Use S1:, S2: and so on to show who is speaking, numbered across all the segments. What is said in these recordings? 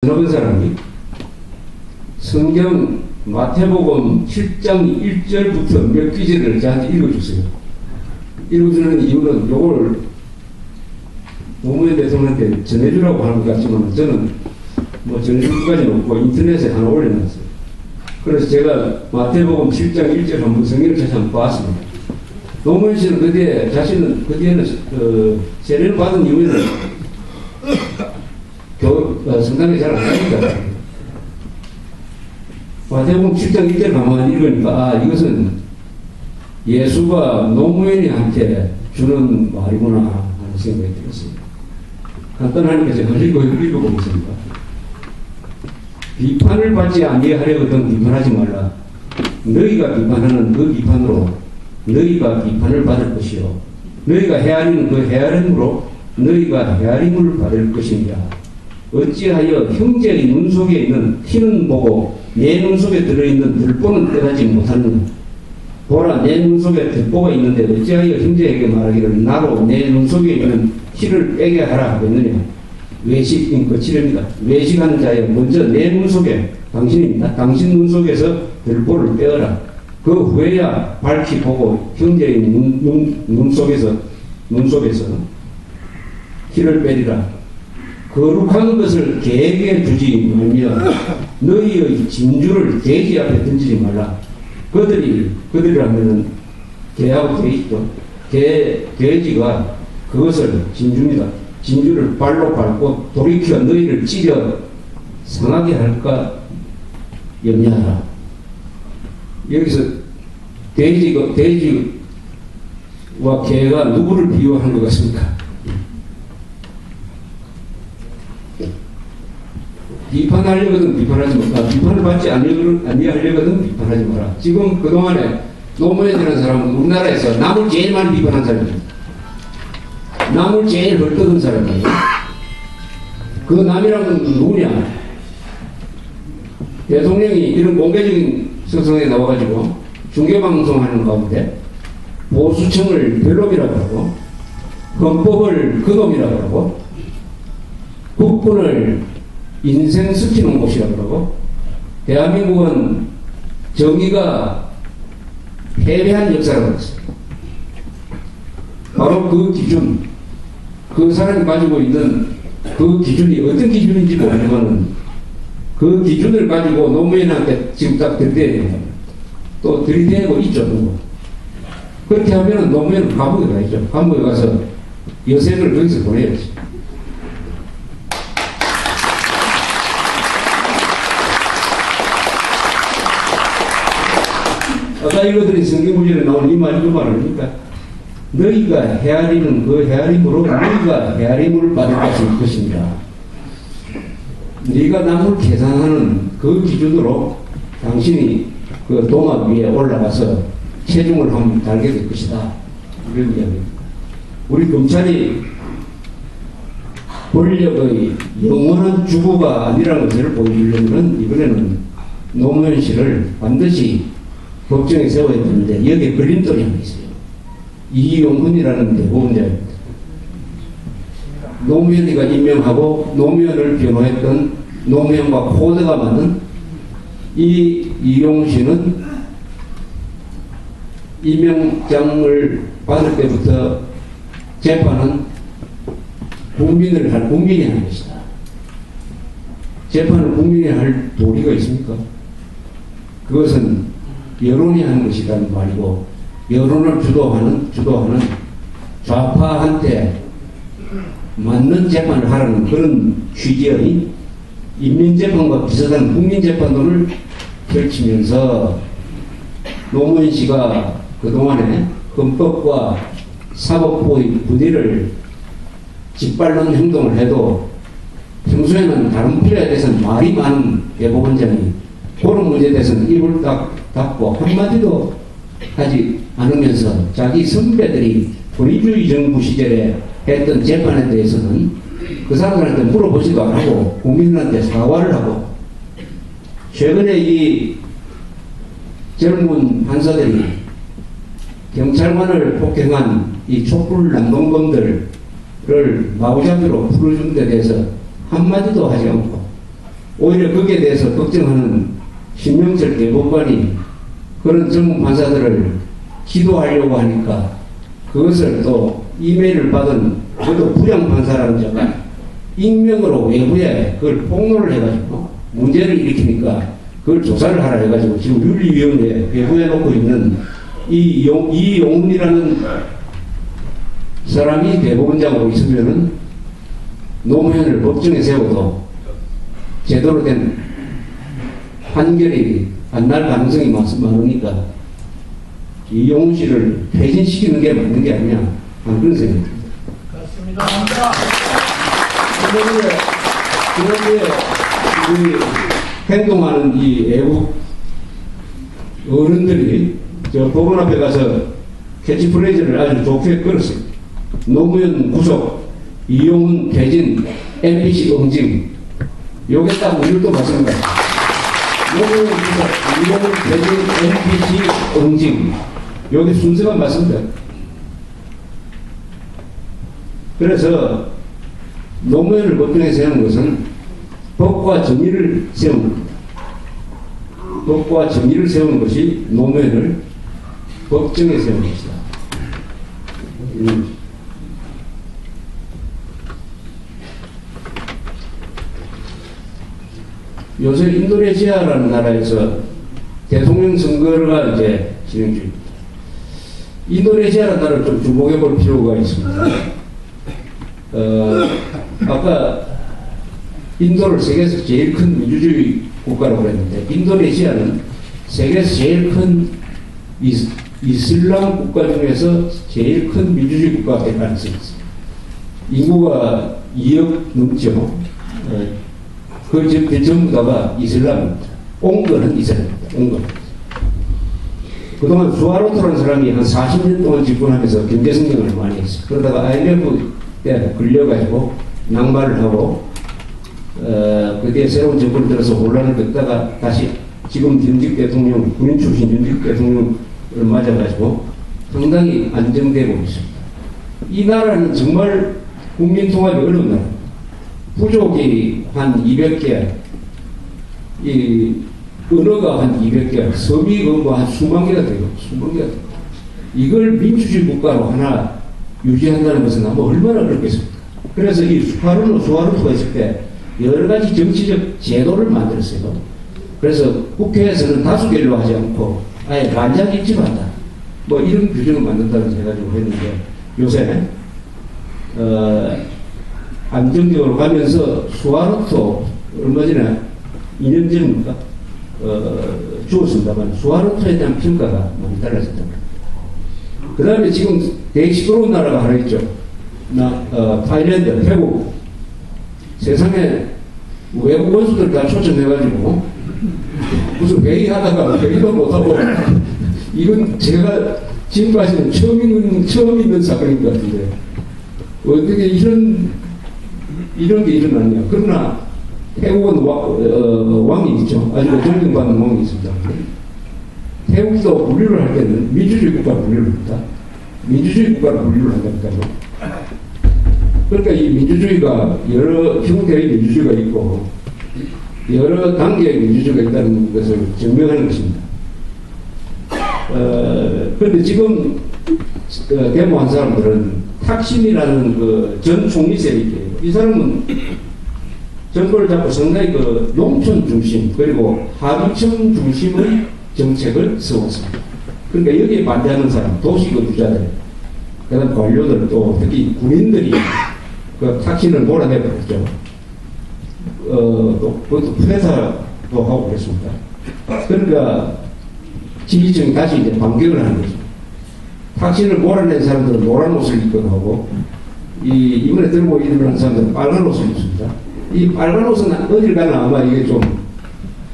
S1: 어떤 사람이 성경 마태복음 7장 1절부터 몇 기절을 저한테 읽어주세요. 읽어주는 이유는 요걸 노무현 대통령한테 전해주라고 하는 것 같지만 저는 뭐 전해줄까지는 없고 인터넷에 하나 올려놨어요. 그래서 제가 마태복음 7장 1절 한번 성경을 다시 한번 봤습니다. 노무현 씨는 그때 자신은 그때는 세례를 받은 이후에는 성당에 잘 안 가니까 마태복음 7장 1절 가만히 읽으니까 아 이것은 예수가 노무현이한테 주는 말이구나 하는 생각이 들었습니다. 간단하니까 제가 읽어보겠습니다. 비판을 받지 아니하려거든 비판하지 말라. 너희가 비판하는 그 비판으로 너희가 비판을 받을 것이요 너희가 헤아리는 그 헤아림으로 너희가 헤아림을 받을 것이니라. 어찌하여 형제의 눈 속에 있는 티는 보고 내 눈 속에 들어있는 들보는 떼가지 못하느냐. 보라 내 눈 속에 들보가 있는데 어찌하여 형제에게 말하기를 나로 내 눈 속에 있는 티를 빼게 하라 하겠느냐. 외식인 거칠입니다. 외식하는 자여 먼저 내 눈 속에 당신입니다. 당신 눈 속에서 들보를 빼어라. 그 후에야 밝히 보고 형제의 눈 속에서 티를 빼리라. 거룩한 것을 개에게 주지 말며 너희의 진주를 돼지 앞에 던지지 말라. 그들이라면은 개하고 돼지죠. 돼지가 그것을 진주입니다. 진주를 발로 밟고 돌이켜 너희를 찌려 상하게 할까 염려하라. 여기서 돼지와 개가 누구를 비유한 것 같습니까? 비판하려거든 비판하지 마라. 비판을 받지 아니하려거든 비판하지 마라. 지금 그동안에 노무현이라는 사람은 우리나라에서 남을 제일 많이 비판한 사람입니다. 남을 제일 헐뜯은 사람이에요. 그 남이라는 건 누구냐? 대통령이 이런 공개적인 성성에 나와가지고 중계방송하는 가운데 보수층을 별놈이라고 하고 헌법을 그놈이라고 하고 국군을 인생 스치는 곳이라고 하고 대한민국은 정의가 패배한 역사라고 했어요. 바로 그 기준, 그 사람이 가지고 있는 그 기준이 어떤 기준인지 모르지만 그 기준을 가지고 노무현한테 지금 딱 들이대야 됩니다. 또 들이대고 있죠. 누구. 그렇게 하면 노무현은 감옥에 가야죠. 감옥에 가서 여생을 거기서 보내야지. 아까 읽어드린 성경문제에 나온 이 말이 그 말 아닙니까? 너희가 헤아리는 그 헤아림으로 너희가 헤아림을 받을 것입니다. 네가 남을 계산하는 그 기준으로 당신이 그 동합 위에 올라가서 체중을 한번 달게 될 것이다. 이런 이야기입니다. 우리 검찰이 권력의 영원한 주부가 아니라는 것을 보여주려면 이번에는 노무현 씨를 반드시 법정에 세워야 되는데 여기에 걸림돌이 하나 있어요. 이용훈이라는 대법원장입니다. 노무현이가 임명하고 노무현을 변호했던 노무현과 코드가 맞는 이 이용훈 씨는 임명장을 받을 때부터 재판은 국민이 하는 것이다. 재판을 국민이 할 도리가 있습니까? 그것은 여론이 하는 것이라는 말이고 여론을 주도하는 좌파한테 맞는 재판을 하라는 그런 취지의 인민재판과 비슷한 국민재판론을 펼치면서 노무현 씨가 그동안에 헌법과 사법부의 부대를 짓밟는 행동을 해도 평소에는 다른 필요에 대해서는 말이 많은 대법원장이 그런 문제에 대해서는 입을 닫고 한마디도 하지 않으면서 자기 선배들이 권위주의 정부 시절에 했던 재판에 대해서는 그 사람들한테 물어보지도 않고 국민들한테 사과를 하고 최근에 이 젊은 판사들이 경찰관을 폭행한 이 촛불 난동범들을 마구잡이로 풀어준 데 대해서 한마디도 하지 않고 오히려 거기에 대해서 걱정하는 신명철 대법관이 그런 전문 판사들을 기도하려고 하니까 그것을 또 이메일을 받은 그것도 부장 판사라는 자가 익명으로 외부에 그걸 폭로를 해가지고 문제를 일으키니까 그걸 조사를 하라 해가지고 지금 윤리위원회에 외부에 놓고 있는 이용훈이라는 사람이 대법원장으로 있으면은 노무현을 법정에 세워도 제대로 된 판결이 안 날 가능성이 많으니까 이용훈 씨를 퇴진시키는 게 맞는 게 아니냐 하는 그런 생각이 듭니다.
S2: 그렇습니다.
S1: 그런데 행동하는 이 애국 어른들이 저 법원 앞에 가서 캐치프레이즈를 아주 좋게 끌었어요. 노무현 구속, 이용훈 퇴진, MBC 응징. 요게 딱 우리도 맞습니다. 노무현 구속, 이용훈 퇴진, MBC 응징. 요게 순서가 맞습니다. 그래서 노무현을 법정에 세우는 것은 법과 정의를 세우는 겁니다. 법과 정의를 세우는 것이 노무현을 법정에 세우는 것이다. 요새 인도네시아라는 나라에서 대통령 선거가 이제 진행 중입니다. 인도네시아라는 나라를 좀 주목해 볼 필요가 있습니다. 아까 인도를 세계에서 제일 큰 민주주의 국가라고 그랬는데 인도네시아는 세계에서 제일 큰 이슬람 국가 중에서 제일 큰 민주주의 국가가 될 가능성이 있습니다. 인구가 2억 넘죠. 그 전부 다가 이슬람입니다. 옹거는 이슬람입니다. 옹거. 그동안 수하로토라는 사람이 한 40년 동안 집권하면서 경제성장을 많이 했어요. 그러다가 IMF 때 걸려가지고 낙마를 하고 그때 새로운 정권을 들어서 혼란을 겪다가 다시 지금 전직 대통령, 군인 출신 전직 대통령을 맞아가지고 상당히 안정되고 있습니다. 이 나라는 정말 국민 통합이 어려운 나라. 부족이 한 200개, 이 언어가 한 200개, 섬이 한 수만 개가 되고, 수만 개가 되고. 이걸 민주주의 국가로 하나 유지한다는 것은 아마 얼마나 어렵겠습니까? 그래서 이 수하루토가 있을 때 여러 가지 정치적 제도를 만들었어요. 그래서 국회에서는 다수결로 하지 않고 아예 만장일치로 한다. 뭐 이런 규정을 만든다고 해가지고 했는데 요새 안정적으로 가면서 수하루토 얼마 전에 2년 전입니까? 죽었습니다만 수하루토에 대한 평가가 많이 달라졌다. 그 다음에 지금 되게 시끄러운 나라가 하나 있죠. 타일랜드, 태국. 세상에 외국 원수들 다 초청해가지고 무슨 회의하다가 회의도 못하고 이건 제가 지금까지는 처음 있는 사건인 것 같은데 어떻게 이런 게 일어났냐. 그러나 태국은 왕이 있죠. 아주 존경받는 왕이 있습니다. 태국도 분류를 할 때는 민주주의 국가로 분류를 합니다. 민주주의 국가로 분류를 한다니까요. 그러니까 이 민주주의가 여러 형태의 민주주의가 있고 여러 단계의 민주주의가 있다는 것을 증명하는 것입니다. 그런데 지금 데모한 사람들은 탁신이라는 그 전 총리 세력이에요. 이 사람은 정권을 잡고 상당히 그 농촌 중심 그리고 하두청 중심의 정책을 세웠습니다. 그러니까 여기에 반대하는 사람, 도시거주자들, 그다음 관료들 또 특히 군인들이 그 탁신을 몰아내버렸죠. 또 그것도 프레사도 하고 그랬습니다. 그러니까 지지층이 다시 이제 반격을 하는 거죠. 탁신을 몰아낸 사람들은 노란 옷을 입거나 하고 이번에 들고 일어난 사람들은 빨간 옷을 입습니다. 이 빨간 옷은 어딜 가나 아마 이게 좀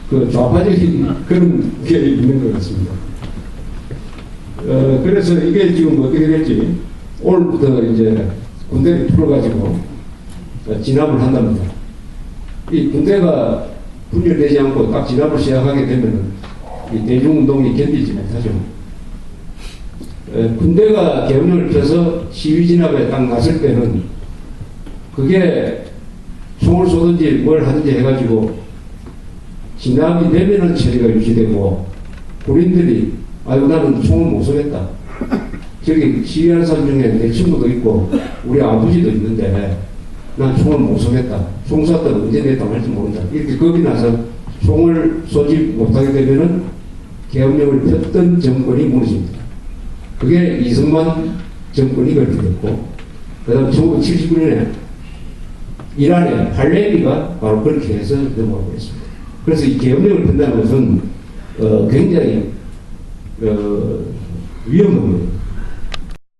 S1: 그 좌파적인 그런 게 있는 것 같습니다. 그래서 이게 지금 어떻게 될지 오늘부터 이제 군대를 풀어가지고 진압을 한답니다. 이 군대가 분열되지 않고 딱 진압을 시작하게 되면 이 대중운동이 견디지 못하죠. 군대가 개헌을 펴서 시위 진압에 딱 나설 때는 그게 총을 쏘든지 뭘 하든지 해가지고 진압이 되면은 체제가 유지되고 군인들이 아유 나는 총을 못 쏘겠다. 저기 시위하는 사람 중에 내 친구도 있고 우리 아버지도 있는데 난 총을 못 쏘겠다. 총 쐈다가 언제 내 당할지 모른다. 이렇게 겁이 나서 총을 쏘지 못하게 되면은 계엄령을 폈던 정권이 무너집니다. 그게 이승만 정권이 그렇게 됐고, 그 다음 1979년에 이란의 팔레비가 바로 그렇게 해서 넘어가고 있습니다. 그래서 이 계엄령을 핀다는 것은 굉장히 위험한 거예요.